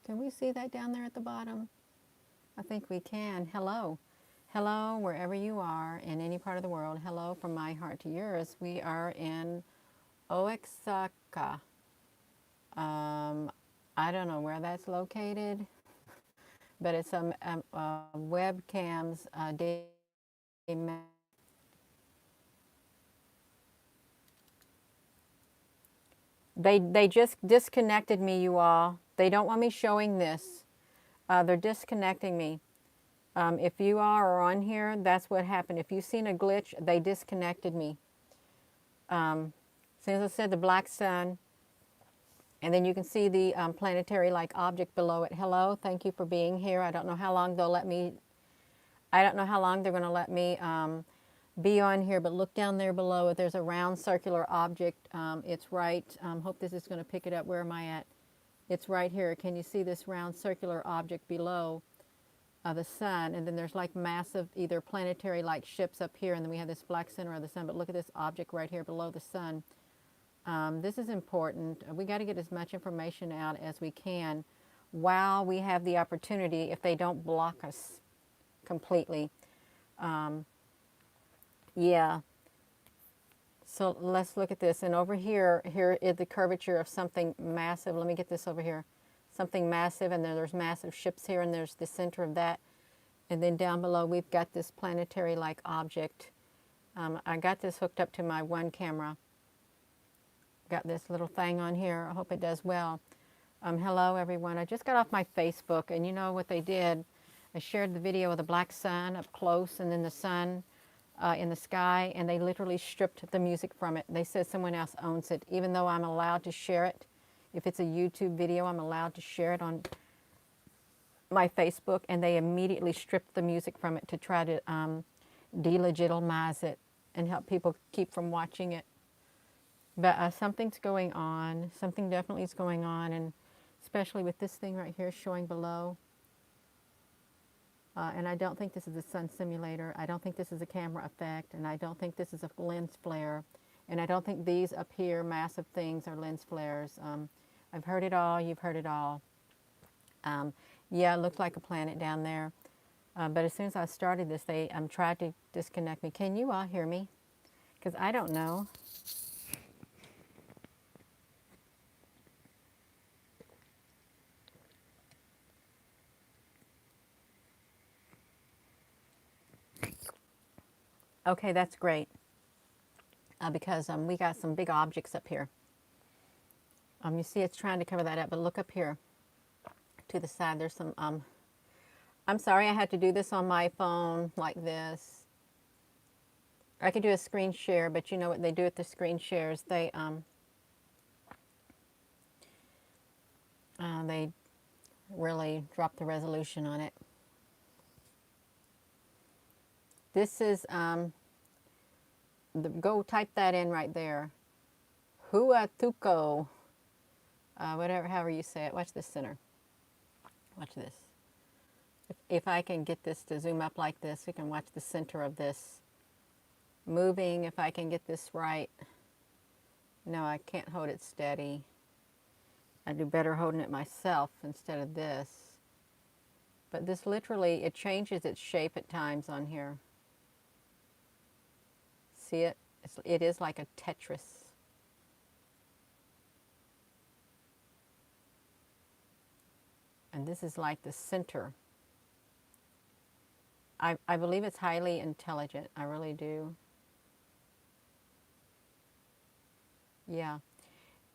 Can we see that down there at the bottom? I think we can. Hello. Hello, wherever you are in any part of the world. Hello from my heart to yours. We are in Oaxaca. I don't know where that's located, but it's webcams day map. They just disconnected me, you all. They don't want me showing this. They're disconnecting me. If you are on here, that's what happened. If you've seen a glitch, they disconnected me. As I said, the black sun, and then you can see the planetary-like object below it. Hello, thank you for being here. I don't know how long they'll let me. I don't know how long they're going to let me be on here, but look down there below it. There's a round circular object. It's right. Hope this is going to pick it up. Where am I at? It's right here. Can you see this round circular object below the sun? And then there's like massive either planetary like ships up here, and then we have this black center of the sun. But look at this object right here below the sun. This is important. We got to get as much information out as we can while we have the opportunity, if they don't block us completely. Yeah. So let's look at this. And over here, here is the curvature of something massive. Let me get this over here. Something massive, and then there's massive ships here, and there's the center of that. And then down below, we've got this planetary-like object. I got this hooked up to my one camera. Got this little thing on here. I hope it does well. Hello, everyone. I just got off my Facebook, and you know what they did? I shared the video of the black sun up close, and then the sun in the sky, and they literally stripped the music from it. They said someone else owns it, even though I'm allowed to share it. If it's a YouTube video, I'm allowed to share it on my Facebook, and they immediately stripped the music from it to try to delegitimize it and help people keep from watching it. But something's going on. Something definitely is going on, and especially with this thing right here showing below. And I don't think this is a sun simulator. I don't think this is a camera effect, and I don't think this is a lens flare. And I don't think these up here, massive things, are lens flares. I've heard it all. You've heard it all. Yeah, it looked like a planet down there. But as soon as I started this, they tried to disconnect me. Can you all hear me? Because I don't know. Okay, that's great. Because we got some big objects up here. You see it's trying to cover that up, but look up here to the side. There's some, I'm sorry I had to do this on my phone like this. I could do a screen share, but you know what they do with the screen shares? They really drop the resolution on it. This is, go type that in right there. Huatuco. Whatever, however you say it. Watch this center. Watch this. If I can get this to zoom up like this, we can watch the center of this moving. If I can get this right. No, I can't hold it steady. I do better holding it myself instead of this. But this literally, it changes its shape at times on here. See it? It is like a Tetris. And this is like the center. I believe it's highly intelligent. I really do. Yeah.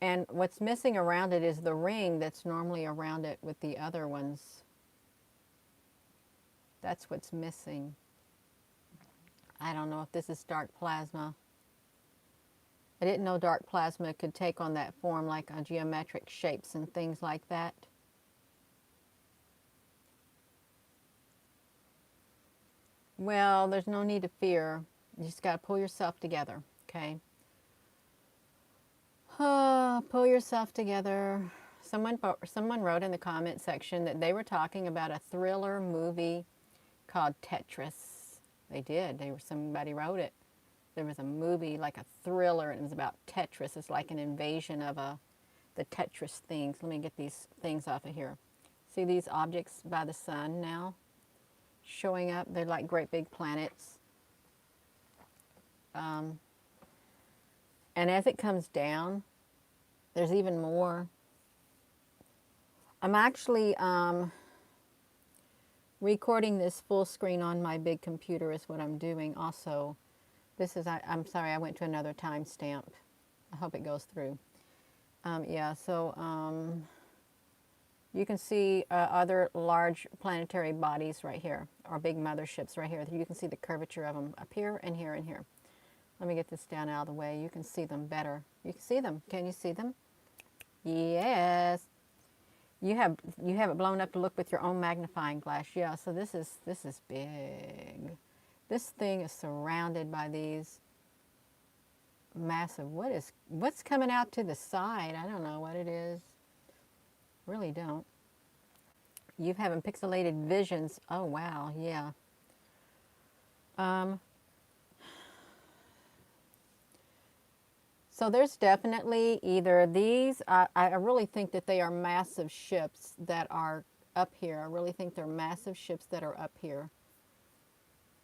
And what's missing around it is the ring that's normally around it with the other ones. That's what's missing. I don't know if this is dark plasma. I didn't know dark plasma could take on that form, like geometric shapes and things like that. Well, there's no need to fear. You just got to pull yourself together, okay? Pull yourself together. Someone wrote in the comment section that they were talking about a thriller movie called Tetris. They did. Somebody wrote it. There was a movie, like a thriller, and it was about Tetris. It's like an invasion of the Tetris things. Let me get these things off of here. See these objects by the sun now showing up? They're like great big planets. And as it comes down, there's even more. I'm actually recording this full screen on my big computer is what I'm doing. Also, this is, I'm sorry, I went to another timestamp. I hope it goes through. Yeah, so you can see other large planetary bodies right here, or big motherships right here. You can see the curvature of them up here and here and here. Let me get this down out of the way. You can see them better. You can see them. Can you see them? Yes. You have it blown up to look with your own magnifying glass. Yeah, so this is big. This thing is surrounded by these massive, what's coming out to the side? I don't know what it is. Really don't. You've having pixelated visions. Oh wow, yeah. So there's definitely either these, I really think that they are massive ships that are up here. I really think they're massive ships that are up here.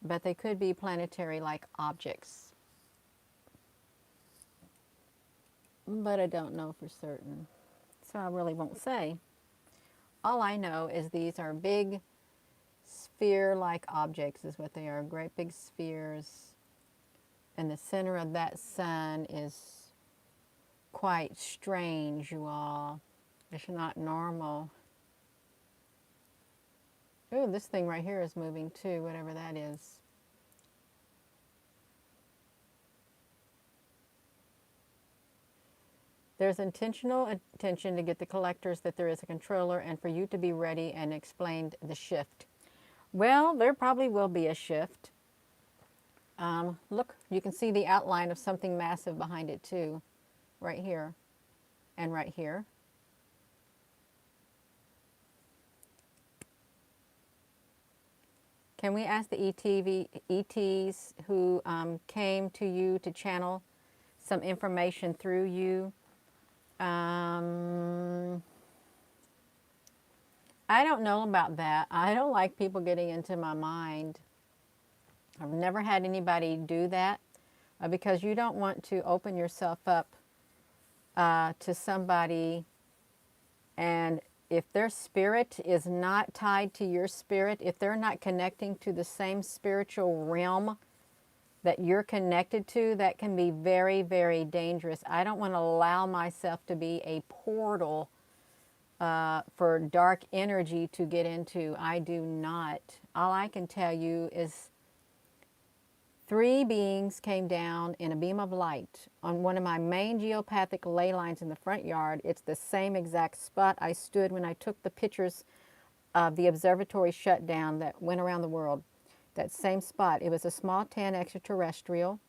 But they could be planetary-like objects. But I don't know for certain. So I really won't say. All I know is these are big sphere-like objects is what they are. Great big spheres. And the center of that sun is quite strange, you all. It's not normal. Ooh, this thing right here is moving too, whatever that is. There's intentional attention to get the collectors that there is a controller and for you to be ready and explained the shift. Well, there probably will be a shift. Look, you can see the outline of something massive behind it too. Right here and right here. Can we ask the ETs who came to you to channel some information through you? I don't know about that. I don't like people getting into my mind. I've never had anybody do that because you don't want to open yourself up to somebody, and if their spirit is not tied to your spirit, if they're not connecting to the same spiritual realm that you're connected to, that can be very, very dangerous. I don't want to allow myself to be a portal for dark energy to get into. I do not. All I can tell you is 3 beings came down in a beam of light on one of my main geopathic ley lines in the front yard. It's the same exact spot I stood when I took the pictures of the observatory shutdown that went around the world. That same spot. It was a small tan extraterrestrial.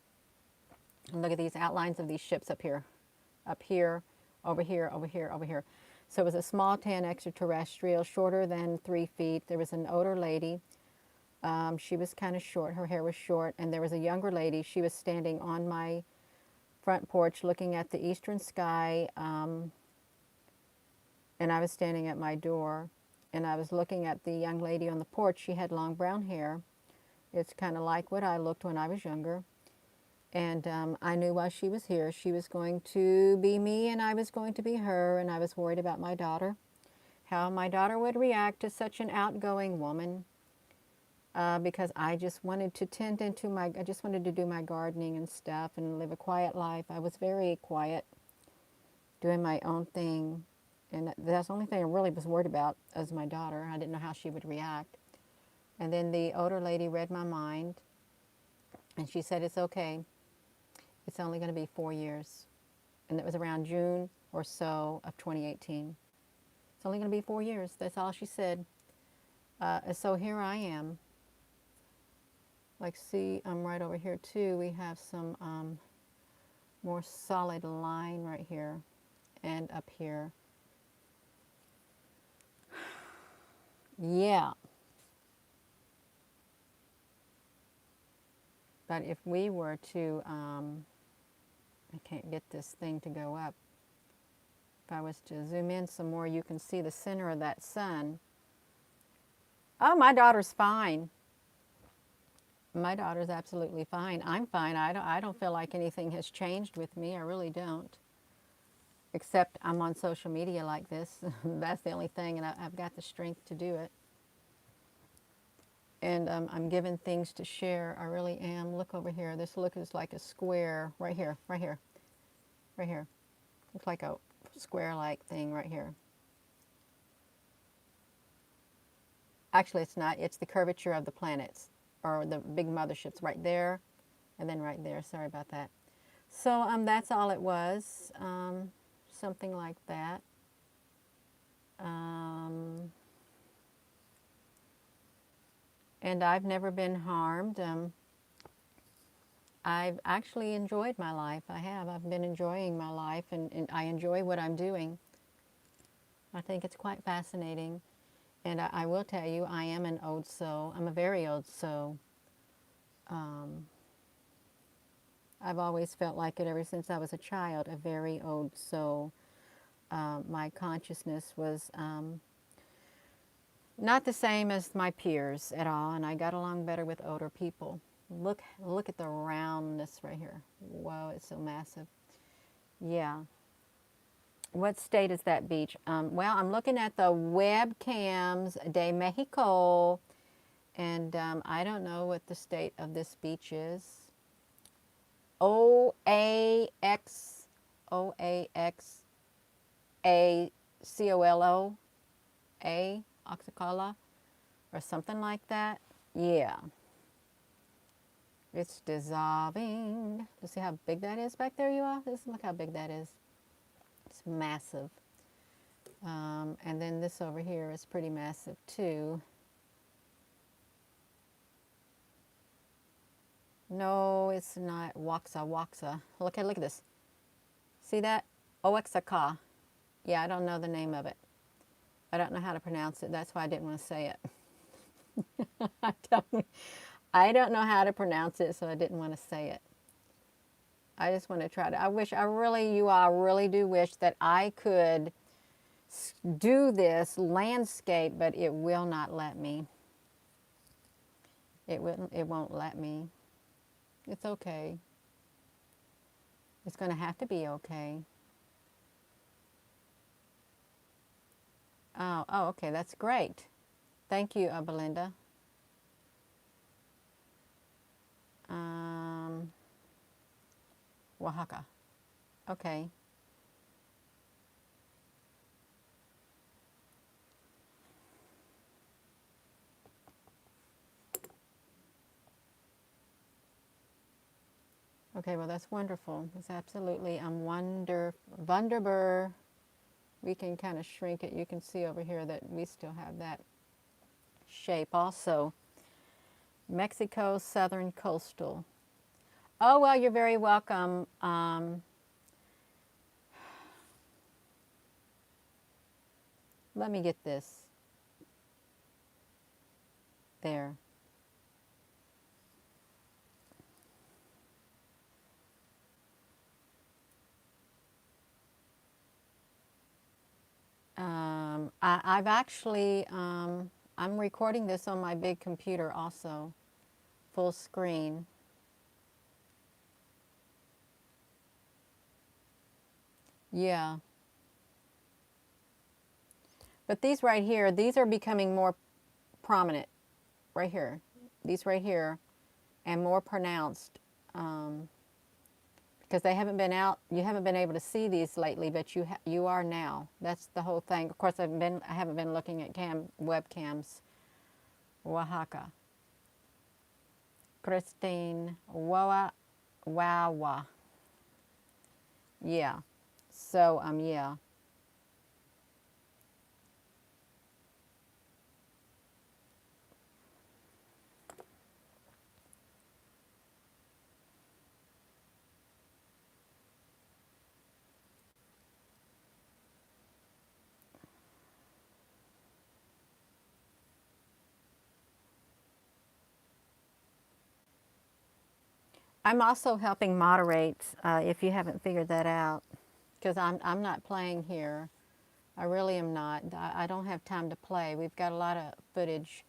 And look at these outlines of these ships up here, over here, over here, over here. So it was a small tan extraterrestrial, shorter than 3 feet. There was an older lady. She was kind of short, her hair was short, and there was a younger lady. She was standing on my front porch looking at the eastern sky, and I was standing at my door, and I was looking at the young lady on the porch. She had long brown hair. It's kind of like what I looked when I was younger, and I knew while she was here, she was going to be me, and I was going to be her, and I was worried about my daughter, how my daughter would react to such an outgoing woman. Because I just wanted to I just wanted to do my gardening and stuff and live a quiet life. I was very quiet, doing my own thing. And that's the only thing I really was worried about as my daughter. I didn't know how she would react. And then the older lady read my mind, and she said, it's okay. It's only going to be 4 years. And it was around June or so of 2018. It's only going to be 4 years. That's all she said. So here I am. Like, see, I'm right over here too. We have some more solid line right here and up here. Yeah. But if we were to, I can't get this thing to go up. If I was to zoom in some more, you can see the center of that sun. Oh, my daughter's fine. My daughter's absolutely fine. I'm fine. I don't feel like anything has changed with me. I really don't. Except I'm on social media like this. That's the only thing, and I've got the strength to do it. And I'm given things to share. I really am. Look over here. This look is like a square right here, right here, right here. Looks like a square-like thing right here. Actually, it's not. It's the curvature of the planets, or the big motherships right there, and then right there. Sorry about that. So that's all it was. Something like that. And I've never been harmed. I've actually enjoyed my life. I have. I've been enjoying my life, and I enjoy what I'm doing. I think it's quite fascinating. And I will tell you, I am an old soul. I'm a very old soul. I've always felt like it ever since I was a child, a very old soul. My consciousness was not the same as my peers at all, and I got along better with older people. Look at the roundness right here. Whoa, it's so massive. Yeah. What state is that beach? Well, I'm looking at the webcams de Mexico, and I don't know what the state of this beach is. O-A-X, O-A-X-A-C-O-L-O-A, Oaxaca, or something like that. Yeah. It's dissolving. You see how big that is back there, you all? Look how big that is. It's massive. And then this over here is pretty massive too. No, it's not Oaxaca. Look at this. See that? Oaxaca. Yeah, I don't know the name of it. I don't know how to pronounce it. That's why I didn't want to say it. I don't know how to pronounce it, so I didn't want to say it. I just want to try to. You all really do wish that I could do this landscape, but it will not let me. It won't let me. It's okay. It's going to have to be okay. Oh, okay, that's great. Thank you, Belinda. Oaxaca. Okay. Okay, well, that's wonderful. It's absolutely wunderbar. We can kind of shrink it. You can see over here that we still have that shape also. Mexico Southern Coastal. Oh, well, you're very welcome. Let me get this. There. I've actually, I'm recording this on my big computer also, full screen. Yeah. But these right here, these are becoming more prominent right here. These right here, and more pronounced. Because they haven't been out, you haven't been able to see these lately, but you are now. That's the whole thing. Of course, I haven't been looking at webcams. Oaxaca. Christine Wawa. Yeah. So yeah. I'm also helping moderate, if you haven't figured that out, because I'm not playing here. I really am not. I don't have time to play. We've got a lot of footage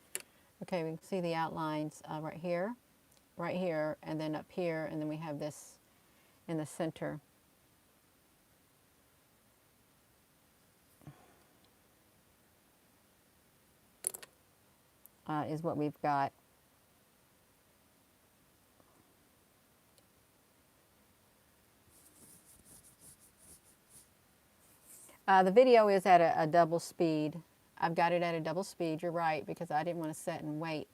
Okay, we can see the outlines right here, and then up here, and then we have this in the center. Is what we've got. The video is at a double speed. I've got it at a double speed, you're right, because I didn't want to sit and wait.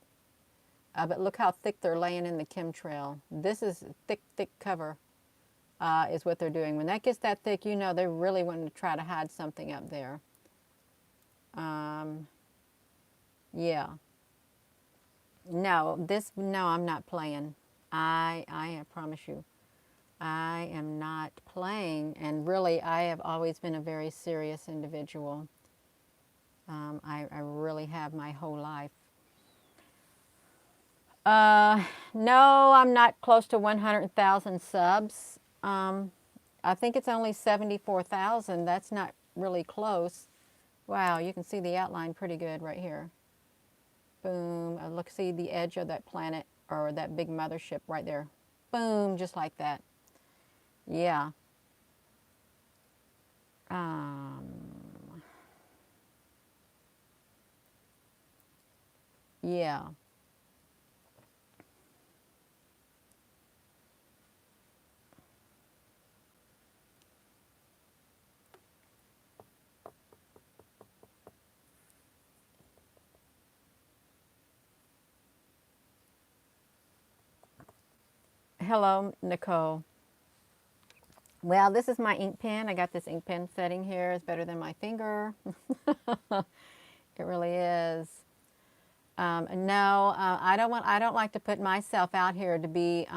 But look how thick they're laying in the chemtrail. This is thick, thick cover is what they're doing. When that gets that thick, you know they're really wanting to try to hide something up there. Yeah. No, I'm not playing. I promise you. I am not playing, and really, I have always been a very serious individual. I really have my whole life. No, I'm not close to 100,000 subs. I think it's only 74,000. That's not really close. Wow, you can see the outline pretty good right here. Boom. Look, see the edge of that planet or that big mothership right there. Boom, just like that. Yeah. Yeah. Hello, Nicole. Well, this is my ink pen. I got this ink pen setting here. It's better than my finger. It really is. No, I don't like to put myself out here to be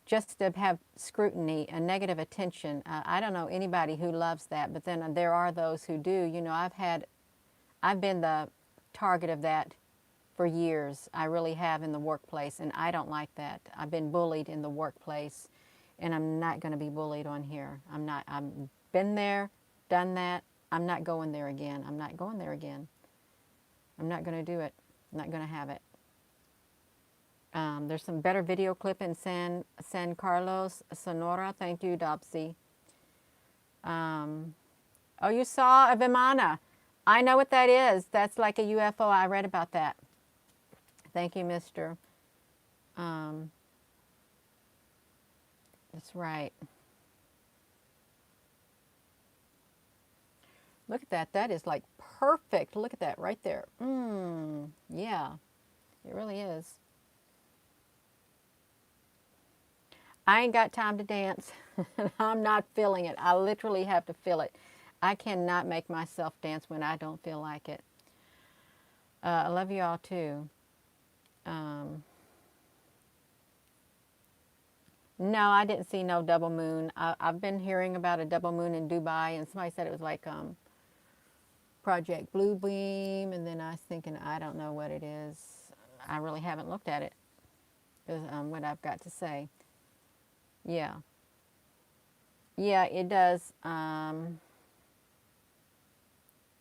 just to have scrutiny and negative attention. I don't know anybody who loves that, but then there are those who do. You know, I've been the target of that for years. I really have in the workplace, and I don't like that. I've been bullied in the workplace, and I'm not going to be bullied on here. I've been there, done that. I'm not going there again. I'm not going there again. I'm not going to do it. I'm not going to have it. There's some better video clip in San Carlos, Sonora. Thank you, Dobsy. Oh, you saw a Vimana. I know what that is. That's like a UFO. I read about that. Thank you, mister. That's right. Look at that. That is like perfect. Look at that right there. Yeah, it really is. I ain't got time to dance. I'm not feeling it. I literally have to feel it. I cannot make myself dance when I don't feel like it. I love you all too. No, I didn't see no double moon. I've been hearing about a double moon in Dubai, and somebody said it was like Project Blue Beam, and then I was thinking, I don't know what it is. I really haven't looked at it, is what I've got to say. Yeah. Yeah, it does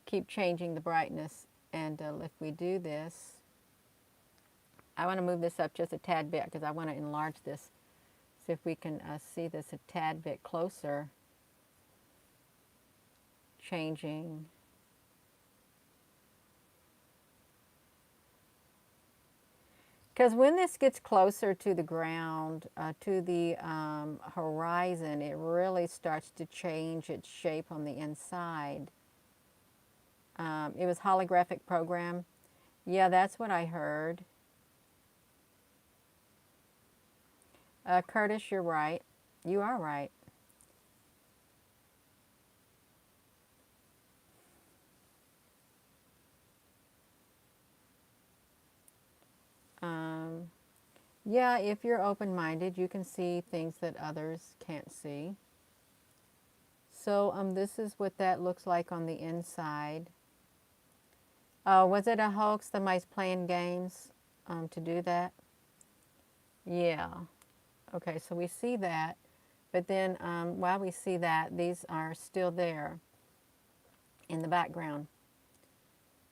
keep changing the brightness. And if we do this, I want to move this up just a tad bit because I want to enlarge this. See if we can see this a tad bit closer. Changing. Because when this gets closer to the ground, to the horizon, it really starts to change its shape on the inside. It was holographic program. Yeah, that's what I heard. Curtis, you're right. You are right. Yeah, if you're open-minded, you can see things that others can't see. So this is what that looks like on the inside. Was it a hoax? Somebody's playing games to do that? Yeah. Okay, so we see that. But then while we see that, these are still there in the background.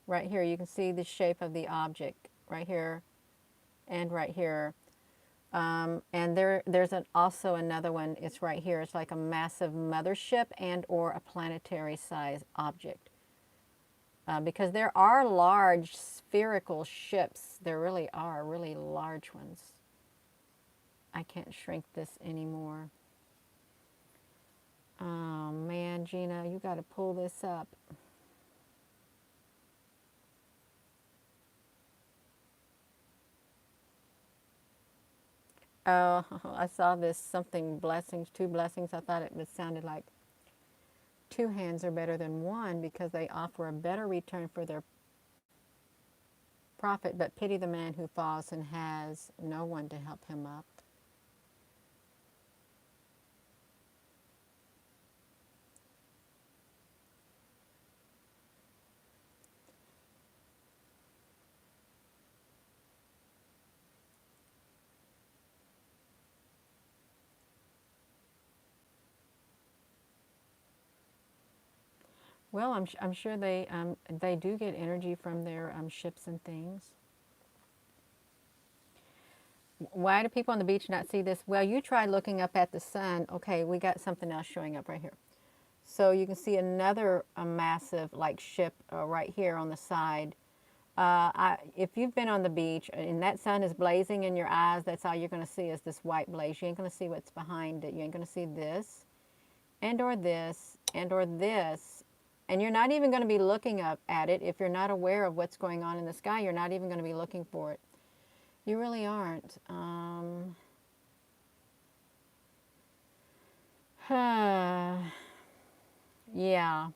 Right here, you can see the shape of the object right here and right here. And there's also another one. It's right here. It's like a massive mothership and or a planetary size object. Because there are large spherical ships. There really are really large ones. I can't shrink this anymore. Oh man, Gina, you got to pull this up. Oh, I saw this something blessings, two blessings. I thought it sounded like two hands are better than one because they offer a better return for their profit, but pity the man who falls and has no one to help him up. Well, I'm sure they do get energy from their ships and things. Why do people on the beach not see this? Well, you try looking up at the sun. Okay, we got something else showing up right here. So you can see another massive like ship right here on the side. If you've been on the beach and that sun is blazing in your eyes, that's all you're going to see is this white blaze. You ain't going to see what's behind it. You ain't going to see this and or this and or this. And you're not even going to be looking up at it. If you're not aware of what's going on in the sky, you're not even going to be looking for it. You really aren't. Yeah.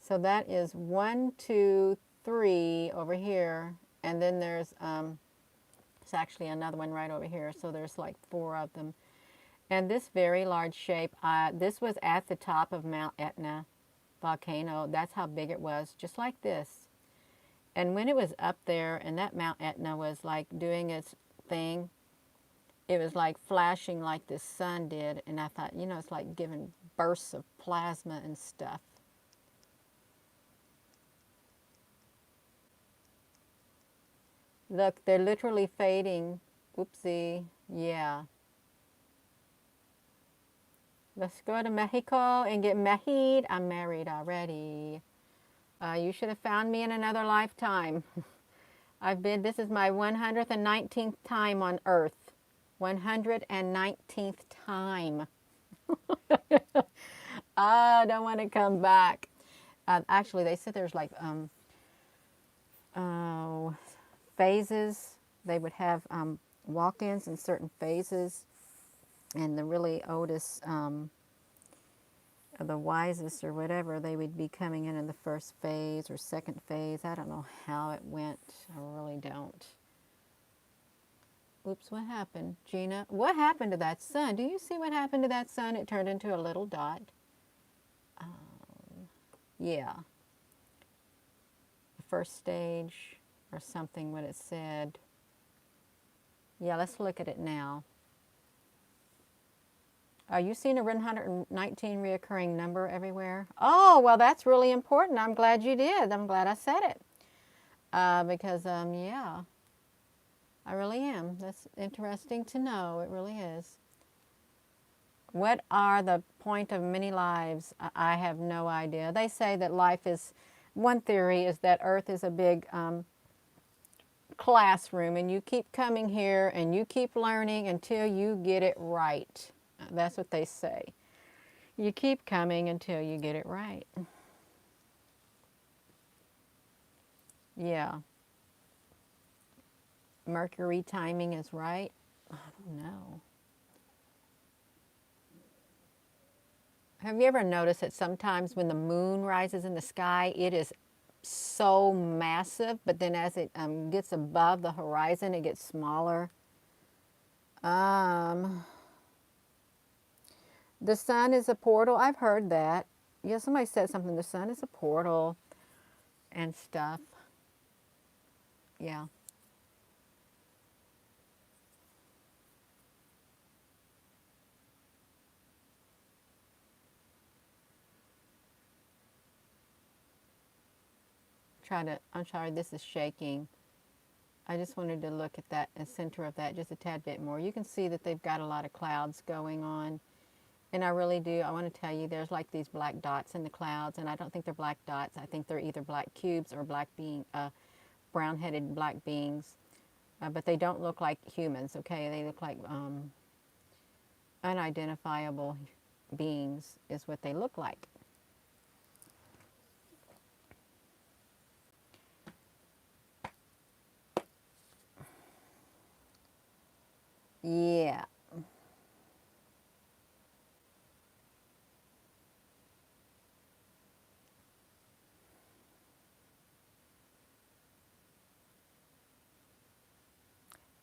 So that is 1, 2, 3 over here. And then there's it's actually another one right over here. So there's like 4 of them. And this very large shape, this was at the top of Mount Etna volcano. That's how big it was, just like this. And when it was up there and that Mount Etna was like doing its thing, it was like flashing like the sun did. And I thought, you know, it's like giving bursts of plasma and stuff. Look, they're literally fading. Oopsie. Yeah. Let's go to Mexico and get married. I'm married already. You should have found me in another lifetime. This is my 119th time on Earth. 119th time. I don't want to come back. Actually, they said there's like oh, phases. They would have walk-ins in certain phases. And the really oldest, or the wisest or whatever, they would be coming in the first phase or second phase. I don't know how it went. I really don't. Oops, what happened? Gina, what happened to that sun? Do you see what happened to that sun? It turned into a little dot. Yeah. The first stage or something, what it said. Yeah, let's look at it now. Are you seeing a 119 reoccurring number everywhere? Oh, well, that's really important. I'm glad you did. I'm glad I said it. Because, yeah, I really am. That's interesting to know. It really is. What are the point of many lives? I have no idea. They say that life is, one theory is that Earth is a big classroom and you keep coming here and you keep learning until you get it right. That's what they say. You keep coming until you get it right. Yeah. Mercury timing is right. I don't know. Have you ever noticed that sometimes when the moon rises in the sky, it is so massive, but then as it gets above the horizon, it gets smaller? The sun is a portal. I've heard that. Yeah, somebody said something. The sun is a portal and stuff. Yeah. try to, I'm sorry, this is shaking. I just wanted to look at that and center of that just a tad bit more. You can see that they've got a lot of clouds going on. And I really do, I want to tell you, there's like these black dots in the clouds, and I don't think they're black dots. I think they're either black cubes or brown-headed black beings. But they don't look like humans, okay? They look like unidentifiable beings is what they look like. Yeah.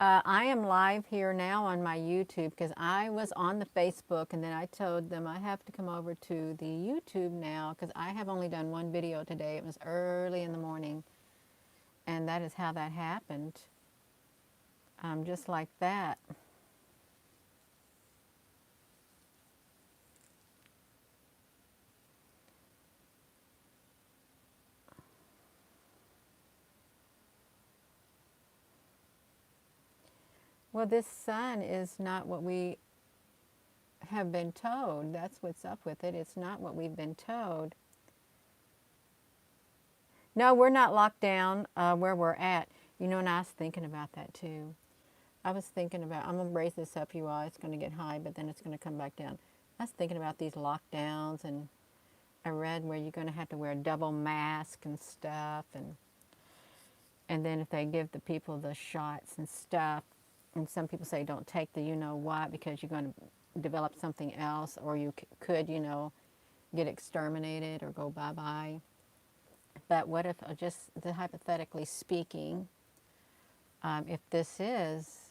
I am live here now on my YouTube because I was on the Facebook and then I told them I have to come over to the YouTube now because I have only done one video today. It was early in the morning, and that is how that happened. Just like that. Well, this sun is not what we have been told. That's what's up with it. It's not what we've been told. No, we're not locked down where we're at. You know, and I was thinking about that too. I was thinking about, I'm going to raise this up, you all. It's going to get high, but then it's going to come back down. I was thinking about these lockdowns, and I read where you're going to have to wear a double mask and stuff. And then if they give the people the shots and stuff, and some people say don't take the you-know-what because you're going to develop something else, or you could, get exterminated or go bye-bye. But what if, just hypothetically speaking, if this is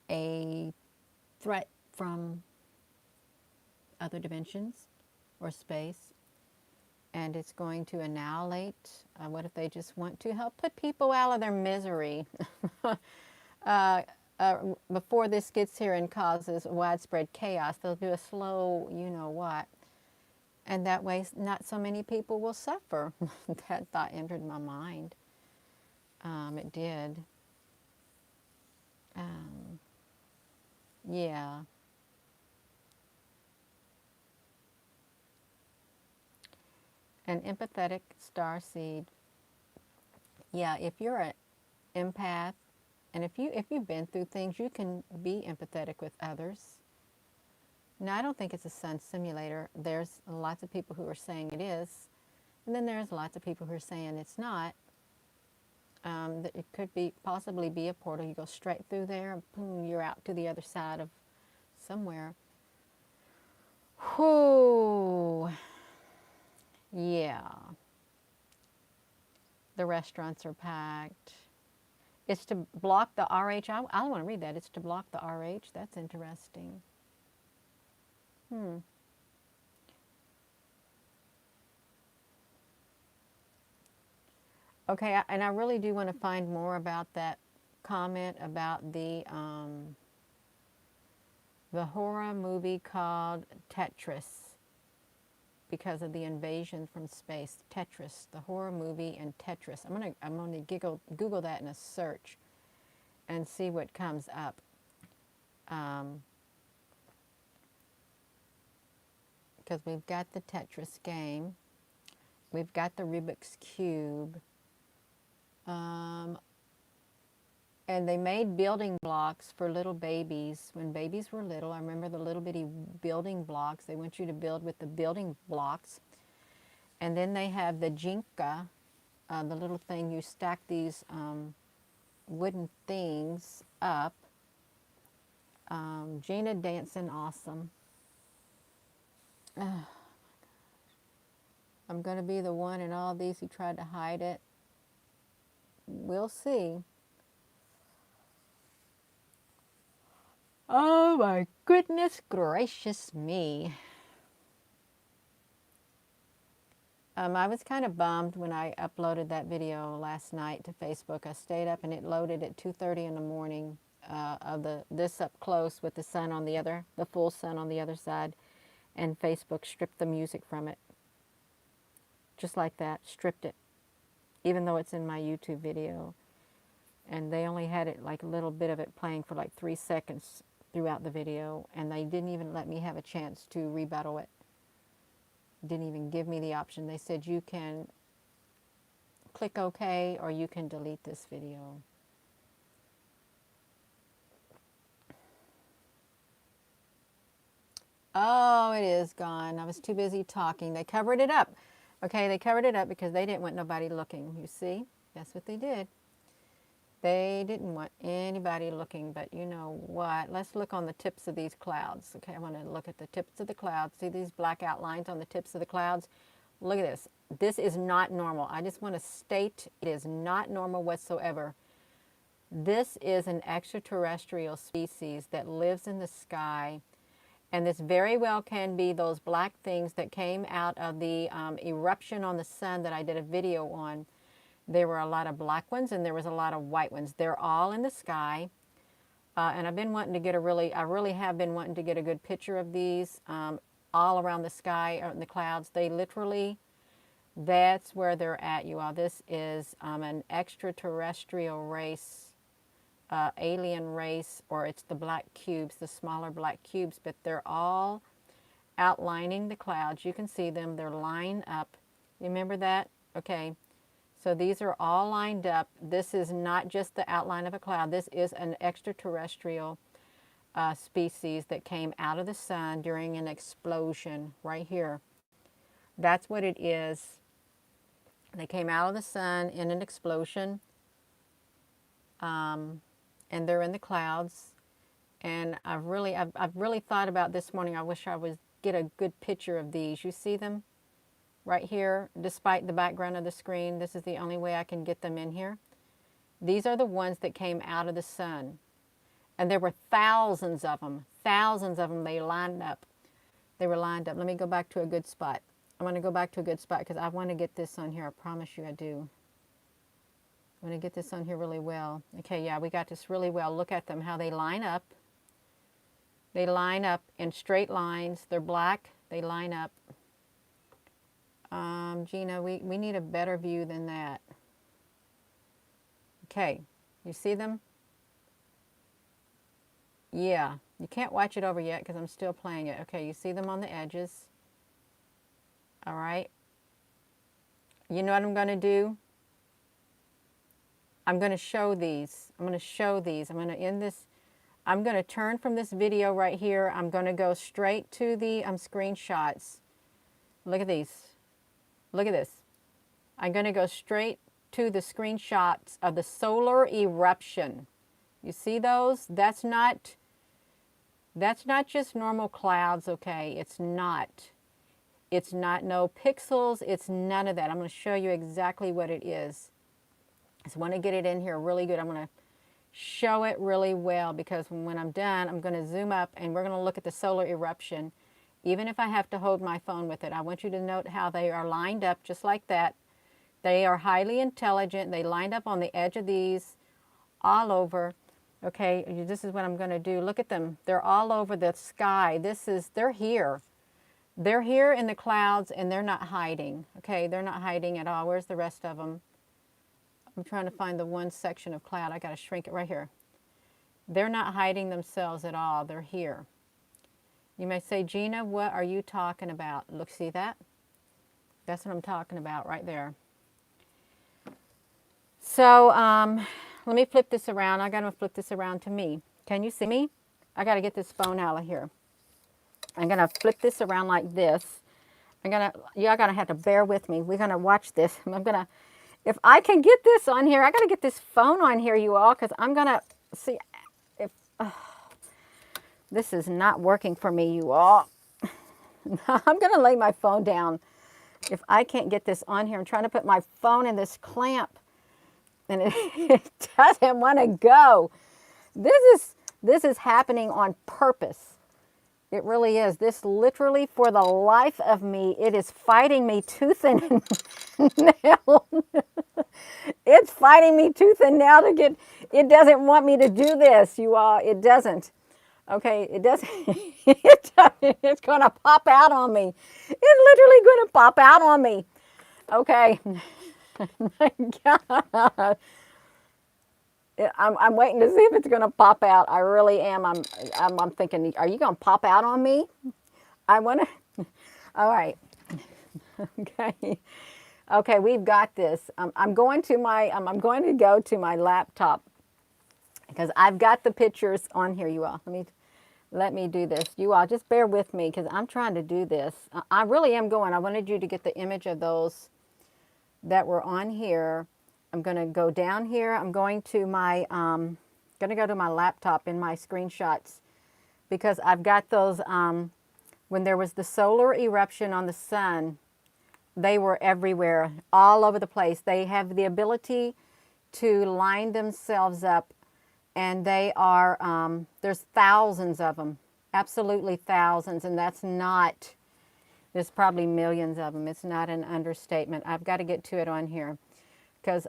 a threat from other dimensions or space, and it's going to annihilate, what if they just want to help put people out of their misery before this gets here and causes widespread chaos? They'll do a slow you-know-what. And that way, not so many people will suffer. That thought entered my mind. It did. Yeah. An empathetic starseed. Yeah, if you're an empath, and if you've been through things, you can be empathetic with others. Now, I don't think it's a sun simulator. There's lots of people who are saying it is, and then there's lots of people who are saying it's not. That it could possibly be a portal. You go straight through there, and boom, you're out to the other side of somewhere. Whoo! Yeah. The restaurants are packed. It's to block the RH. I want to read that. It's to block the RH. That's interesting. Okay, and I really do want to find more about that comment about the horror movie called Tetris, because of the invasion from space. Tetris, the horror movie, and Tetris. I'm gonna Google that in a search and see what comes up. Because we've got the Tetris game, we've got the Rubik's Cube, and they made building blocks for little babies. When babies were little, I remember the little bitty building blocks. They want you to build with the building blocks. And then they have the Jinka, the little thing you stack these wooden things up. Gina dancing awesome. Oh, I'm going to be the one in all these who tried to hide it. We'll see. Oh my goodness gracious me. I was kind of bummed when I uploaded that video last night to Facebook. I stayed up and it loaded at 2:30 in the morning of this up close with the sun on the full sun on the other side, and Facebook stripped the music from it. just like that, stripped it, even though it's in my YouTube video. And they only had it like a little bit of it playing for like 3 seconds throughout the video, and they didn't even let me have a chance to rebuttal it. Didn't even give me the option. They said you can click OK or you can delete this video. Oh, it is gone. I was too busy talking. They covered it up. Okay, they covered it up because they didn't want nobody looking. You see? That's what they did. They didn't want anybody looking, but you know what? Let's look on the tips of these clouds. Okay, I want to look at the tips of the clouds. See these black outlines on the tips of the clouds? Look at this. This is not normal. I just want to state it is not normal whatsoever. This is an extraterrestrial species that lives in the sky, and this very well can be those black things that came out of the eruption on the sun that I did a video on. There were a lot of black ones and there was a lot of white ones. They're all in the sky. And I've been wanting to get I really have been wanting to get a good picture of these all around the sky, out in the clouds. They literally, that's where they're at, you all. This is an extraterrestrial race, alien race, or it's the black cubes, the smaller black cubes, but they're all outlining the clouds. You can see them. They're lined up. You remember that? Okay. So these are all lined up. This is not just the outline of a cloud. This is an extraterrestrial species that came out of the sun during an explosion right here. That's what it is. They came out of the sun in an explosion, and they're in the clouds. And I've really thought about this morning. I wish I would get a good picture of these. You see them? Right here, despite the background of the screen, this is the only way I can get them in here. These are the ones that came out of the sun. And there were thousands of them. Thousands of them. They lined up. They were lined up. Let me go back to a good spot. I'm going to go back to a good spot because I want to get this on here. I promise you I do. I want to get this on here really well. Okay, yeah, we got this really well. Look at them, how they line up. They line up in straight lines. They're black. They line up. Gina, we need a better view than that. Okay, you see them? Yeah, you can't watch it over yet because I'm still playing it. Okay, you see them on the edges. All right. You know what I'm going to do? I'm going to show these. I'm going to show these. I'm going to end this. I'm going to turn from this video right here. I'm going to go straight to the screenshots. Look at these. Look at this. I'm going to go straight to the screenshots of the solar eruption. You see those? That's not just normal clouds, okay? It's not. It's not no pixels. It's none of that. I'm going to show you exactly what it is. I just want to get it in here really good. I'm going to show it really well because when I'm done, I'm going to zoom up and we're going to look at the solar eruption. Even if I have to hold my phone with it, I want you to note how they are lined up just like that. They are highly intelligent. They lined up on the edge of these all over. Okay, this is what I'm going to do. Look at them. They're all over the sky. They're here. They're here in the clouds and they're not hiding. Okay, they're not hiding at all. Where's the rest of them? I'm trying to find the one section of cloud. I got to shrink it right here. They're not hiding themselves at all. They're here. You may say, Gina, what are you talking about? Look, see that? That's what I'm talking about right there. So let me flip this around. I got to flip this around to me. Can you see me? I got to get this phone out of here. I'm going to flip this around like this. Y'all going to have to bear with me. We're going to watch this. If I can get this on here, I got to get this phone on here, you all, because I'm going to see if... this is not working for me, you all. I'm going to lay my phone down. If I can't get this on here, I'm trying to put my phone in this clamp, and it doesn't want to go. This is happening on purpose. It really is. This literally, for the life of me, it is fighting me tooth and nail. It's fighting me tooth and nail to get, it doesn't want me to do this, you all. It doesn't. Okay, it doesn't. It's going to pop out on me. It's literally going to pop out on me. Okay. My God. I'm waiting to see if it's going to pop out. I really am. I'm thinking, are you going to pop out on me? I want to. All right. Okay. Okay, we've got this. I'm going to my. I'm going to go to my laptop because I've got the pictures on here. You all, let me do this. You all, just bear with me because I'm trying to do this. I really am going. I wanted you to get the image of those that were on here. I'm going to go down here. I'm going to my going to go to my laptop in my screenshots because I've got those when there was the solar eruption on the sun, they were everywhere, all over the place. They have the ability to line themselves up, and they are there's thousands of them, absolutely thousands, and that's not, there's probably millions of them. It's not an understatement. I've got to get to it on here because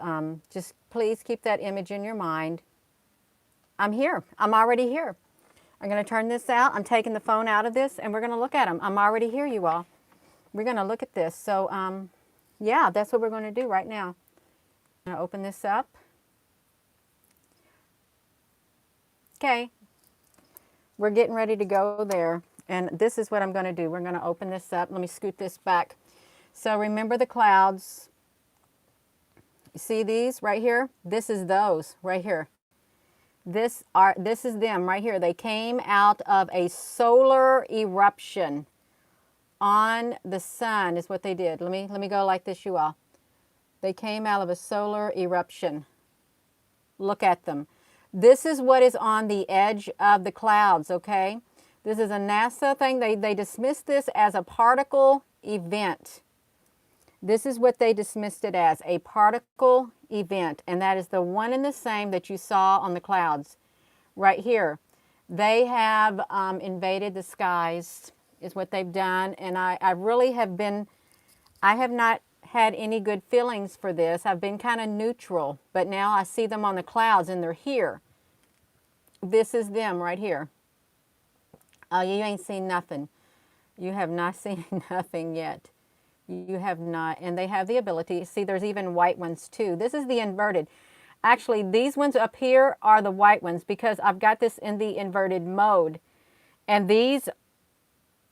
just please keep that image in your mind. I'm here. I'm already here. I'm going to turn this out. I'm taking the phone out of this, and we're going to look at them. I'm already here, you all. We're going to look at this. So, yeah, that's what we're going to do right now. I'm going to open this up. Okay. We're getting ready to go there. And this is what I'm going to do. We're going to open this up. Let me scoot this back. So remember the clouds. You see these right here? This is those right here. This is them right here. They came out of a solar eruption on the sun is what they did. Let me go like this, you all. They came out of a solar eruption. Look at them. This is what is on the edge of the clouds, okay? This is a NASA thing. They dismissed this as a particle event. This is what they dismissed it as, a particle event. And that is the one and the same that you saw on the clouds right here. They have invaded the skies is what they've done. And I really have been, I have not had any good feelings for this. I've been kind of neutral. But now I see them on the clouds and they're here. This is them right here. Oh, you ain't seen nothing. You have not seen nothing yet. You have not. And they have the ability. See, there's even white ones too. This is the inverted. Actually, these ones up here are the white ones because I've got this in the inverted mode. And these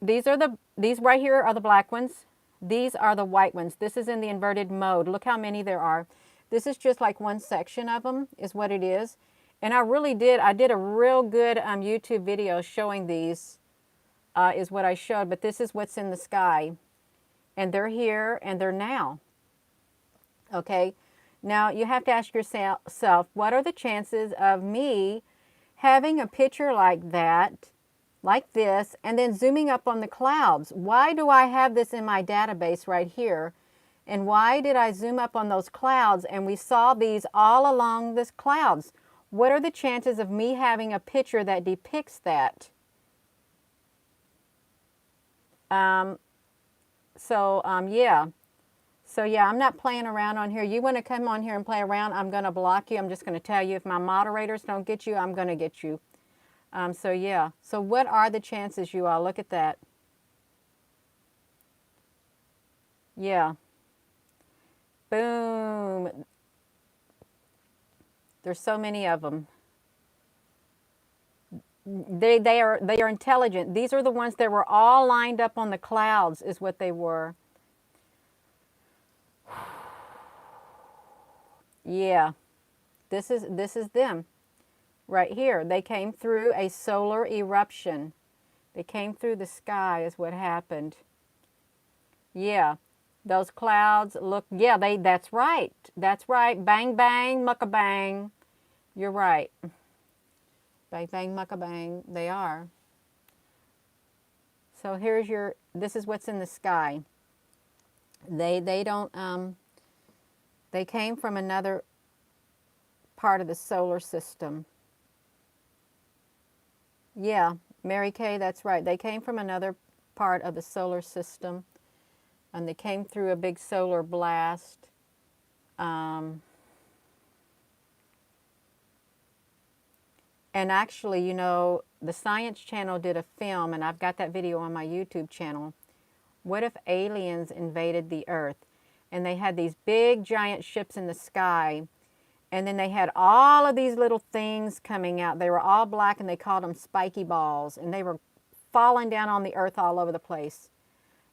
right here are the black ones. These are the white ones. This is in the inverted mode. Look how many there are. This is just like one section of them is what it is. And I did a real good YouTube video showing these is what I showed. But this is what's in the sky. And they're here and they're now. Okay. Now you have to ask yourself, what are the chances of me having a picture like that, like this, and then zooming up on the clouds? Why do I have this in my database right here? And why did I zoom up on those clouds and we saw these all along this clouds? What are the chances of me having a picture that depicts that? Yeah. So yeah, I'm not playing around on here. You want to come on here and play around, I'm going to block you. I'm just going to tell you, if my moderators don't get you, I'm going to get you. So yeah. So what are the chances, you all? Look at that. Yeah. Boom. There's so many of them. They are intelligent. These are the ones that were all lined up on the clouds is what they were. Yeah. This is them right here. They came through a solar eruption. They came through the sky is what happened. Yeah. Those clouds look, yeah, that's right. That's right. Bang bang, mucka bang. You're right. Bang bang, mucka bang. They are. So here's this is what's in the sky. They don't they came from another part of the solar system. Yeah, Mary Kay, that's right. They came from another part of the solar system, and they came through a big solar blast. And actually, you know, the Science Channel did a film, and I've got that video on my YouTube channel. What if aliens invaded the Earth? and they had these big giant ships in the sky. And then they had all of these little things coming out. They were all black, and they called them spiky balls. And they were falling down on the earth all over the place.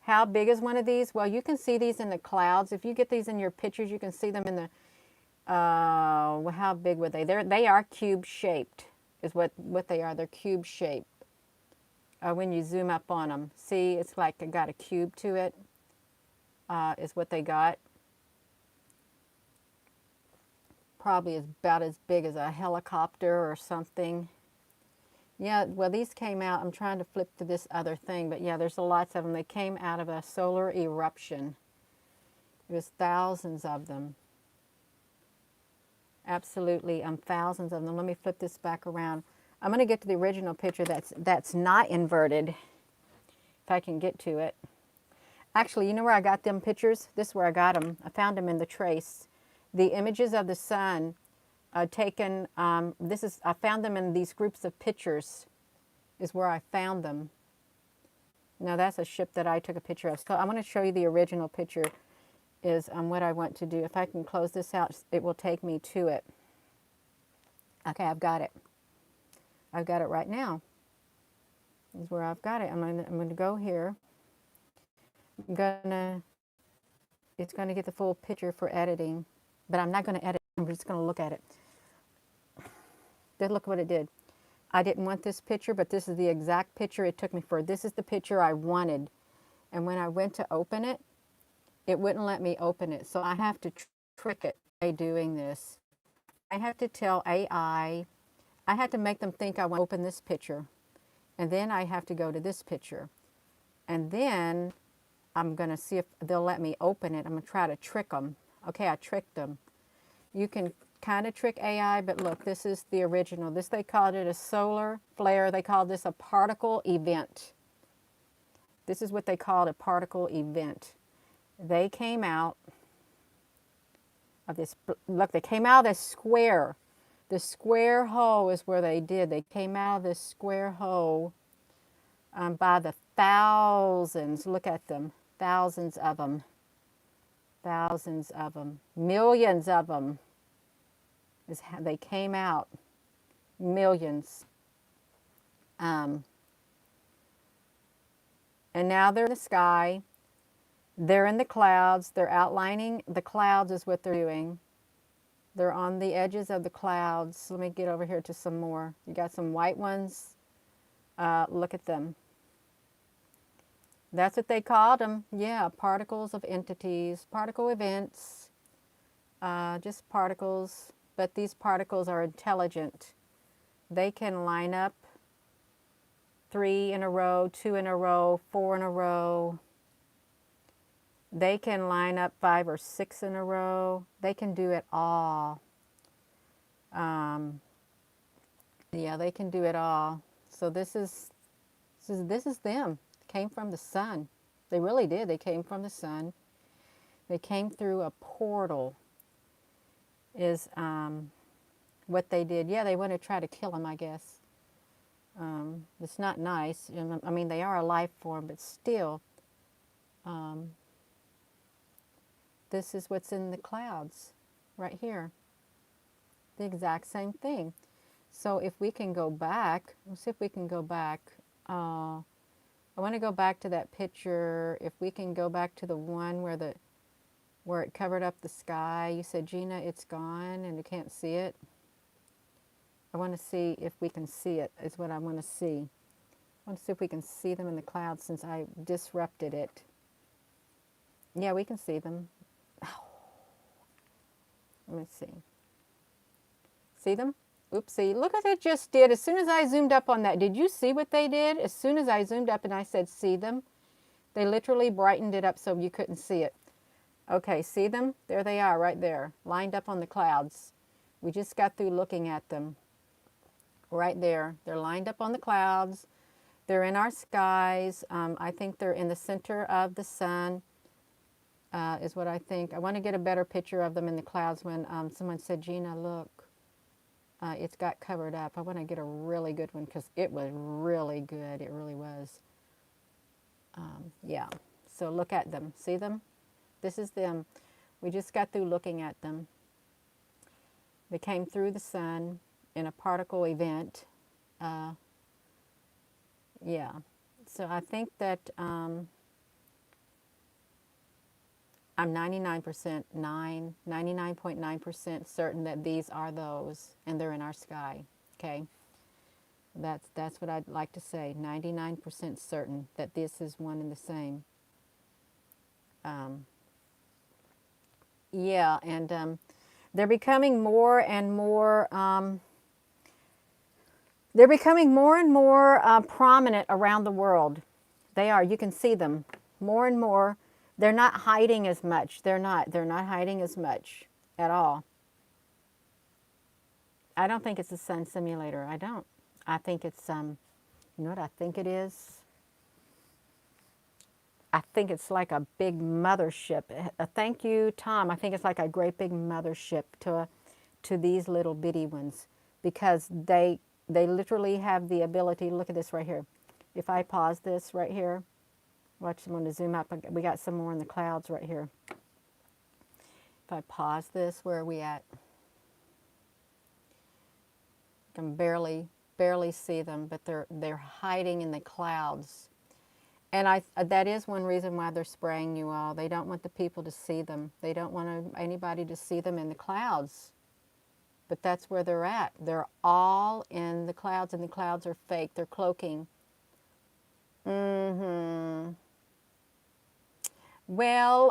How big is one of these? Well, you can see these in the clouds. If you get these in your pictures, you can see them in the, how big were they? They are cube shaped, is what they are. They're cube shaped. When you zoom up on them. See, it's like it got a cube to it, is what they got. Probably about as big as a helicopter or something. Yeah, well, these came out. I'm trying to flip to this other thing, but yeah, there's lots of them. They came out of a solar eruption. It was thousands of them. Absolutely, thousands of them. Let me flip this back around. I'm going to get to the original picture that's not inverted, if I can get to it. Actually, you know where I got them pictures? This is where I got them. I found them in the trace. The images of the sun taken, I found them in these groups of pictures, is where I found them. Now that's a ship that I took a picture of. So I want to show you the original picture is what I want to do. If I can close this out, it will take me to it. Okay, I've got it. I've got it right now. This is where I've got it. I'm going to go here. It's going to get the full picture for editing, but I'm not going to edit. I'm just going to look at it. Then look what it did. I didn't want this picture, but this is the exact picture it took me for. This is the picture I wanted. And when I went to open it, it wouldn't let me open it. So I have to trick it by doing this. I have to tell AI, I have to make them think I want to open this picture. And then I have to go to this picture. And then I'm going to see if they'll let me open it. I'm going to try to trick them. Okay, I tricked them. You can kind of trick AI, but look, this is the original. This, they called it a solar flare. They called this a particle event. This is what they called a particle event. They came out of this, look, they came out of this square. The square hole is where they did. They came out of this square hole by the thousands. Look at them. Thousands of them. Thousands of them. Millions of them. Is how they came out. Millions. And now they're in the sky. They're in the clouds. They're outlining the clouds is what they're doing. They're on the edges of the clouds. Let me get over here to some more. You got some white ones. Look at them. That's what they called them. Yeah, particles of entities, particle events, just particles. But these particles are intelligent. They can line up 3 in a row, 2 in a row, 4 in a row. They can line up 5 or 6 in a row. They can do it all. Yeah, they can do it all. So this is them. Came from the sun. They really did. They came from the sun. They came through a portal. Is what they did. Yeah, they want to try to kill him, I guess. It's not nice. I mean, they are a life form, but still. This is what's in the clouds right here. The exact same thing. So if we can go back, let's see if we can go back. I want to go back to that picture. If we can go back to the one where it covered up the sky. You said, Gina, it's gone and you can't see it. I want to see if we can see it, is what I want to see. I want to see if we can see them in the clouds since I disrupted it. Yeah, we can see them. Let me see. See them? Oopsie. Look what it just did. As soon as I zoomed up on that, did you see what they did? As soon as I zoomed up and I said, see them, they literally brightened it up so you couldn't see it. Okay, see them? There they are right there, lined up on the clouds. We just got through looking at them. Right there. They're lined up on the clouds. They're in our skies. I think they're in the center of the sun, is what I think. I want to get a better picture of them in the clouds when someone said, Gina, look, it's got covered up. I want to get a really good one because it was really good. It really was. Yeah. So look at them. See them? This is them. We just got through looking at them. They came through the sun in a particle event. Yeah. So I think that I'm 99.9% certain that these are those, and they're in our sky. Okay. That's what I'd like to say. 99% certain that this is one and the same. Yeah, and they're becoming more and more. They're becoming more and more prominent around the world. They are. You can see them more and more. They're not hiding as much. They're not. They're not hiding as much at all. I don't think it's a sun simulator. I don't. I think it's you know what I think it is? I think it's like a big mothership. Thank you, Tom. I think it's like a great big mothership to these little bitty ones, because they literally have the ability. Look at this right here. If I pause this right here, watch, I'm going to zoom up. We got some more in the clouds right here. If I pause this, where are we at? I can barely see them, but they're hiding in the clouds. And that is one reason why they're spraying you all. They don't want the people to see them. They don't want anybody to see them in the clouds. But that's where they're at. They're all in the clouds, and the clouds are fake. They're cloaking. Well,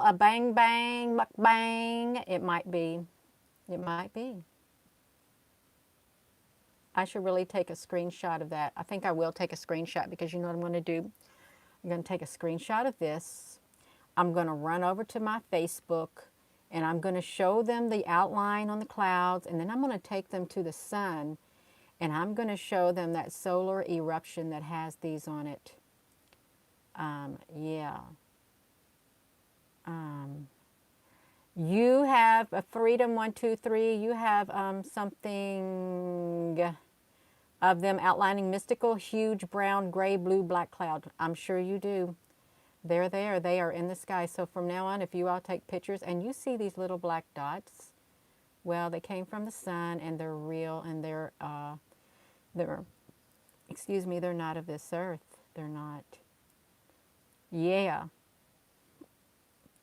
a bang bang, mukbang. It might be. It might be. I should really take a screenshot of that. I think I will take a screenshot, because you know what I'm going to do? I'm going to take a screenshot of this. I'm going to run over to my Facebook, and I'm going to show them the outline on the clouds, and then I'm going to take them to the sun, and I'm going to show them that solar eruption that has these on it. Yeah. You have a Freedom 123. You have something of them outlining mystical, huge, brown, gray, blue, black cloud. I'm sure you do. They're there. They are in the sky. So from now on, if you all take pictures and you see these little black dots, well, they came from the sun, and they're real, and they're excuse me, they're not of this earth. They're not. Yeah.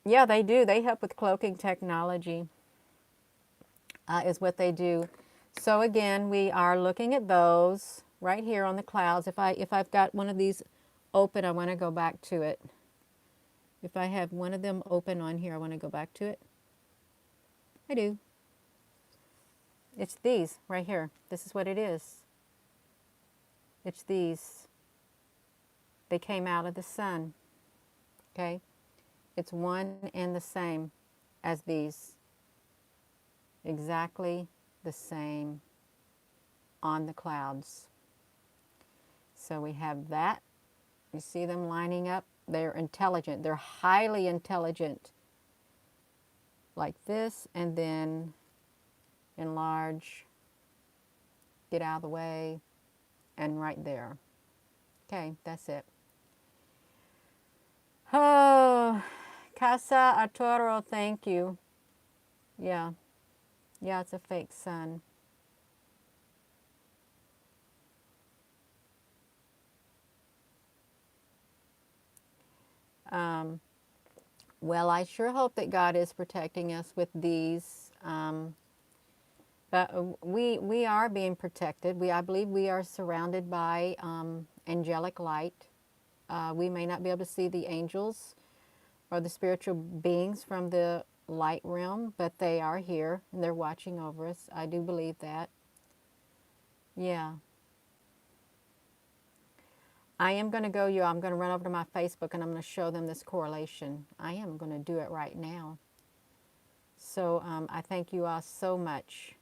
Yeah, they do. They help with cloaking technology, is what they do. So again, we are looking at those right here on the clouds. If I've got one of these open, I want to go back to it. If I have one of them open on here, I want to go back to it. I do. It's these right here. This is what it is. It's these. They came out of the sun. Okay? It's one and the same as these. Exactly the same on the clouds. So we have that. You see them lining up? They're intelligent. They're highly intelligent. Like this, and then enlarge, get out of the way, and right there. Okay, that's it. Oh, Casa Arturo, thank you. Yeah. Yeah, it's a fake sun. Well, I sure hope that God is protecting us with these. But we are being protected. I believe we are surrounded by angelic light. We may not be able to see the angels or the spiritual beings from the light realm, but they are here, and they're watching over us. I do believe that. Yeah. I am going to go, I'm going to run over to my Facebook, and I'm going to show them this correlation. I am going to do it right now. So I thank you all so much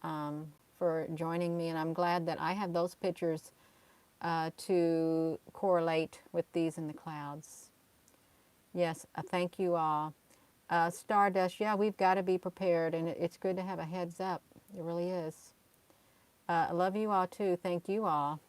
for joining me, and I'm glad that I have those pictures to correlate with these in the clouds. Yes, thank you all. Stardust, yeah, we've got to be prepared, and it's good to have a heads up. It really is. I love you all too. Thank you all.